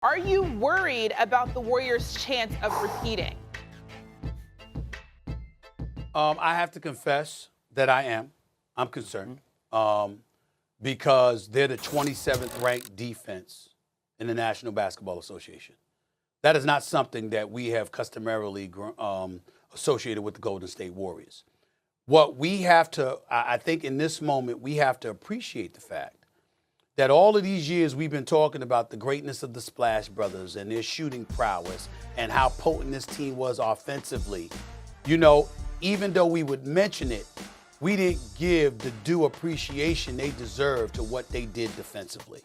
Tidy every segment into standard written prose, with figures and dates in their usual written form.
Are you worried about the Warriors' chance of repeating? I have to confess that I am. I'm concerned because they're the 27th ranked defense in the National Basketball Association. That is not something that we have customarily associated with the Golden State Warriors. What we have to, I think in this moment, we have to appreciate the fact that all of these years we've been talking about the greatness of the Splash Brothers and their shooting prowess and how potent this team was offensively. You know, even though we would mention it, we didn't give the due appreciation they deserve to what they did defensively.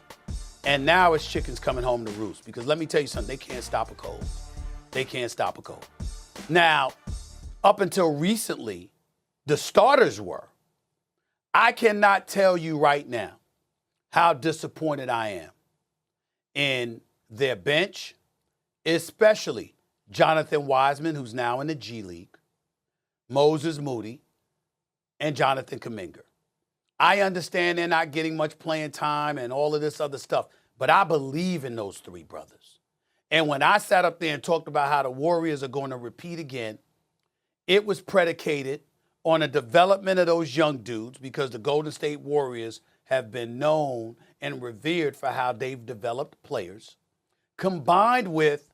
And now it's chickens coming home to roost, because let me tell you something, they can't stop a cold. They can't stop a cold. Now, up until recently, the starters were. I cannot tell you right now how disappointed I am in their bench, especially Johnathan Wiseman, who's now in the G League, Moses Moody, and Johnathan Kuminga. I understand they're not getting much playing time and all of this other stuff, but I believe in those three brothers. And when I sat up there and talked about how the Warriors are going to repeat again, it was predicated on the development of those young dudes, because the Golden State Warriors have been known and revered for how they've developed players, combined with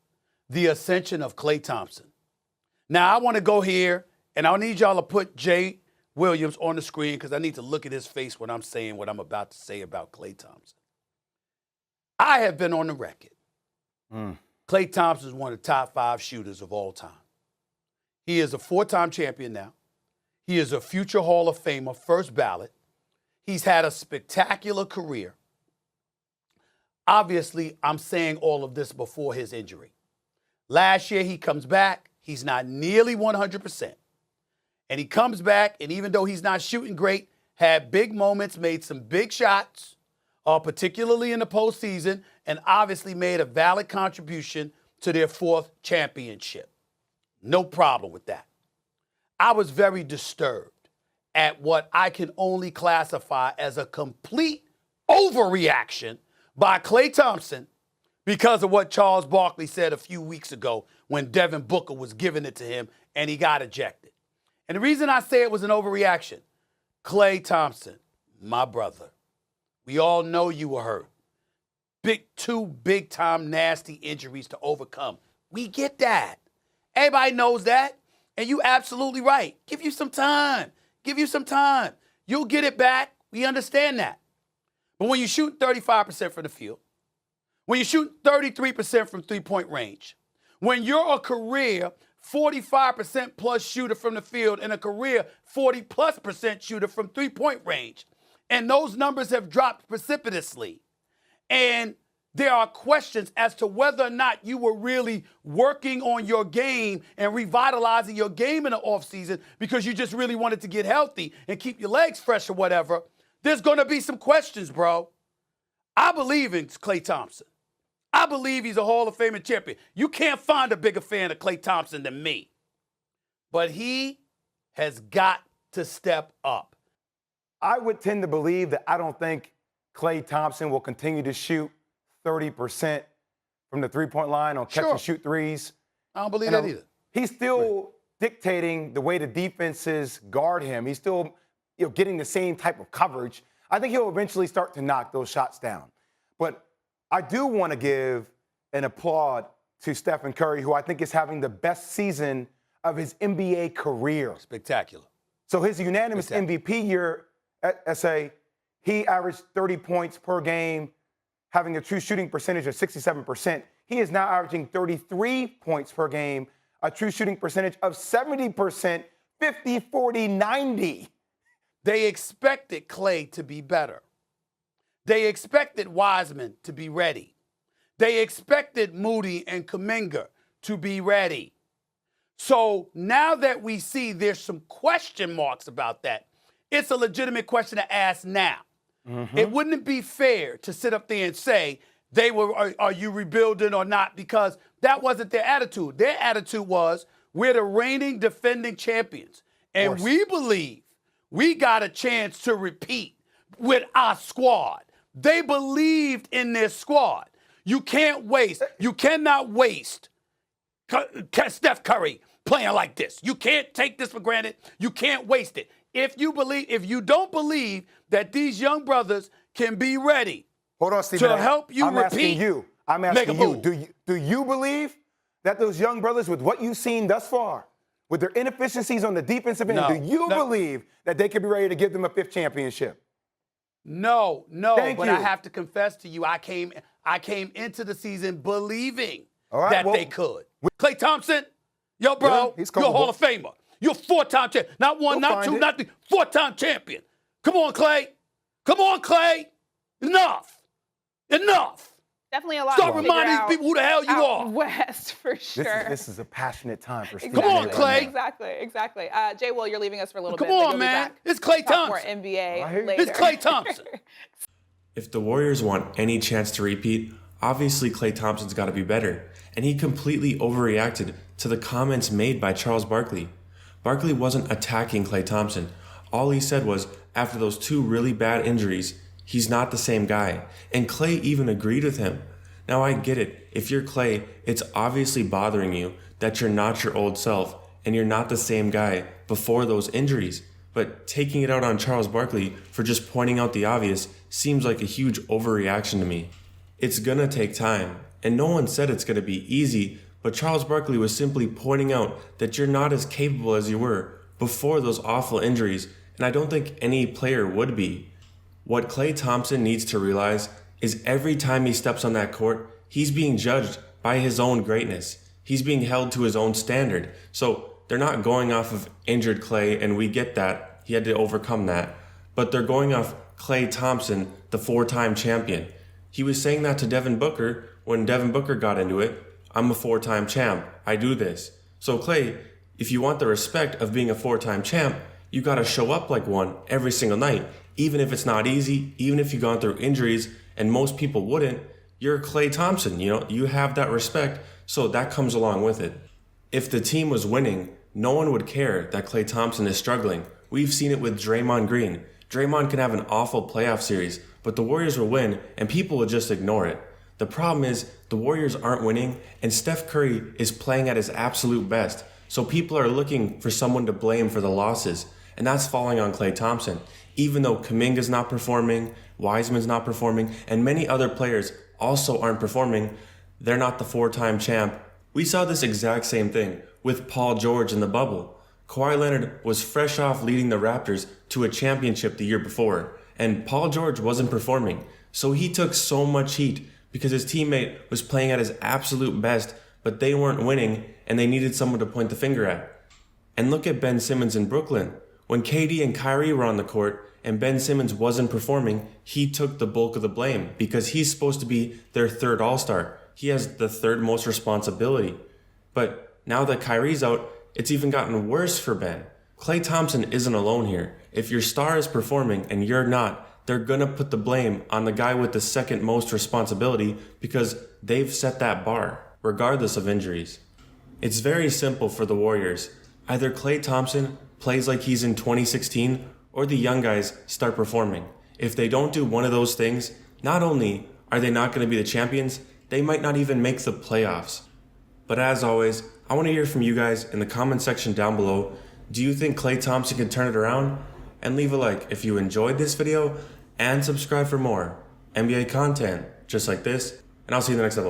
the ascension of Klay Thompson. Now, I want to go here, and I need y'all to put Jay Williams on the screen, because I need to look at his face when I'm saying what I'm about to say about Klay Thompson. I have been on the record. Klay Thompson is one of the top 5 shooters of all time. He is a 4-time champion now. He is a future Hall of Famer, first ballot. He's had a spectacular career. Obviously, I'm saying all of this before his injury. Last year, he comes back. He's not nearly 100%. And he comes back, and even though he's not shooting great, had big moments, made some big shots, particularly in the postseason, and obviously made a valid contribution to their 4th championship. No problem with that. I was very disturbed at what I can only classify as a complete overreaction by Klay Thompson because of what Charles Barkley said a few weeks ago when Devin Booker was giving it to him and he got ejected. And the reason I say it was an overreaction, Klay Thompson, my brother, we all know you were hurt. Two big-time nasty injuries to overcome. We get that. Everybody knows that. And you absolutely right. Give you some time. Give you some time. You'll get it back. We understand that. But when you shoot 35% from the field, when you shoot 33% from three-point range, when you're a career 45% plus shooter from the field and a career 40+% shooter from three-point range, and those numbers have dropped precipitously, and there are questions as to whether or not you were really working on your game and revitalizing your game in the offseason because you just really wanted to get healthy and keep your legs fresh or whatever, there's going to be some questions, bro. I believe in Klay Thompson. I believe he's a Hall of Fame champion. You can't find a bigger fan of Klay Thompson than me. But he has got to step up. I would tend to believe that I don't think Klay Thompson will continue to shoot 30% from the three-point line on catch and shoot threes. I don't believe that either. He's still dictating the way the defenses guard him. He's still getting the same type of coverage. I think he'll eventually start to knock those shots down. But I do want to give an applaud to Stephen Curry, who I think is having the best season of his NBA career. Spectacular. So his unanimous MVP year at SA, he averaged 30 points per game, having a true shooting percentage of 67%. He is now averaging 33 points per game, a true shooting percentage of 70%, 50, 40, 90. They expected Klay to be better. They expected Wiseman to be ready. They expected Moody and Kuminga to be ready. So now that we see there's some question marks about that, it's a legitimate question to ask now. It wouldn't be fair to sit up there and say are you rebuilding or not, because that wasn't their attitude. Their attitude was, we're the reigning defending champions, and we believe we got a chance to repeat with our squad. They believed in their squad. You can't waste. You cannot waste Steph Curry playing like this. You can't take this for granted. You can't waste it. If you don't believe that these young brothers can be ready Hold on, Stephen. to help you repeat, I'm make a asking you. move. Do you believe that those young brothers, with what you've seen thus far, with their inefficiencies on the defensive end, do you believe that they could be ready to give them a 5th championship? No, Thank but you. I have to confess to you, I came into the season believing right, they could. Klay Thompson, yo, bro, Yeah, he's you're a capable. Hall of Famer. You're a 4-time champion. Not one, We'll not find two, it. not 3, 4-time champion. Come on, Klay. Come on, Klay. Enough. Definitely a lot Start to reminding figure these people who the hell you out are. West, for sure. This is a passionate time for Stephen. Come on, A. Klay. right now. Exactly. Jay Will, you're leaving us for a little Come bit. but on, you'll be man. back It's Klay to talk more Thompson. NBA later. It's Klay Thompson. If the Warriors want any chance to repeat, obviously Klay Thompson's got to be better. And he completely overreacted to the comments made by Charles Barkley. Barkley wasn't attacking Klay Thompson. All he said was, after those 2 really bad injuries, he's not the same guy. And Klay even agreed with him. Now I get it. If you're Klay, it's obviously bothering you that you're not your old self and you're not the same guy before those injuries. But taking it out on Charles Barkley for just pointing out the obvious seems like a huge overreaction to me. It's gonna take time, and no one said it's gonna be easy, but Charles Barkley was simply pointing out that you're not as capable as you were before those awful injuries, and I don't think any player would be. What Klay Thompson needs to realize is every time he steps on that court, he's being judged by his own greatness. He's being held to his own standard. So they're not going off of injured Klay, and we get that. He had to overcome that. But they're going off Klay Thompson, the 4-time champion. He was saying that to Devin Booker when Devin Booker got into it. I'm a 4-time champ. I do this. So Klay, if you want the respect of being a 4-time champ, you got to show up like one every single night. Even if it's not easy, even if you've gone through injuries, and most people wouldn't, you're Klay Thompson, you have that respect, so that comes along with it. If the team was winning, no one would care that Klay Thompson is struggling. We've seen it with Draymond Green. Draymond can have an awful playoff series, but the Warriors will win, and people will just ignore it. The problem is, the Warriors aren't winning, and Steph Curry is playing at his absolute best, so people are looking for someone to blame for the losses, and that's falling on Klay Thompson. Even though Kuminga's not performing, Wiseman's not performing, and many other players also aren't performing, they're not the 4-time champ. We saw this exact same thing with Paul George in the bubble. Kawhi Leonard was fresh off leading the Raptors to a championship the year before, and Paul George wasn't performing. So he took so much heat because his teammate was playing at his absolute best, but they weren't winning, and they needed someone to point the finger at. And look at Ben Simmons in Brooklyn. When KD and Kyrie were on the court and Ben Simmons wasn't performing, he took the bulk of the blame because he's supposed to be their 3rd All-Star. He has the 3rd most responsibility. But now that Kyrie's out, it's even gotten worse for Ben. Klay Thompson isn't alone here. If your star is performing and you're not, they're gonna put the blame on the guy with the 2nd most responsibility because they've set that bar, regardless of injuries. It's very simple for the Warriors. Either Klay Thompson plays like he's in 2016, or the young guys start performing. If they don't do one of those things, not only are they not going to be the champions, they might not even make the playoffs. But as always, I want to hear from you guys in the comment section down below. Do you think Klay Thompson can turn it around? And leave a like if you enjoyed this video, and subscribe for more NBA content just like this, and I'll see you in the next episode.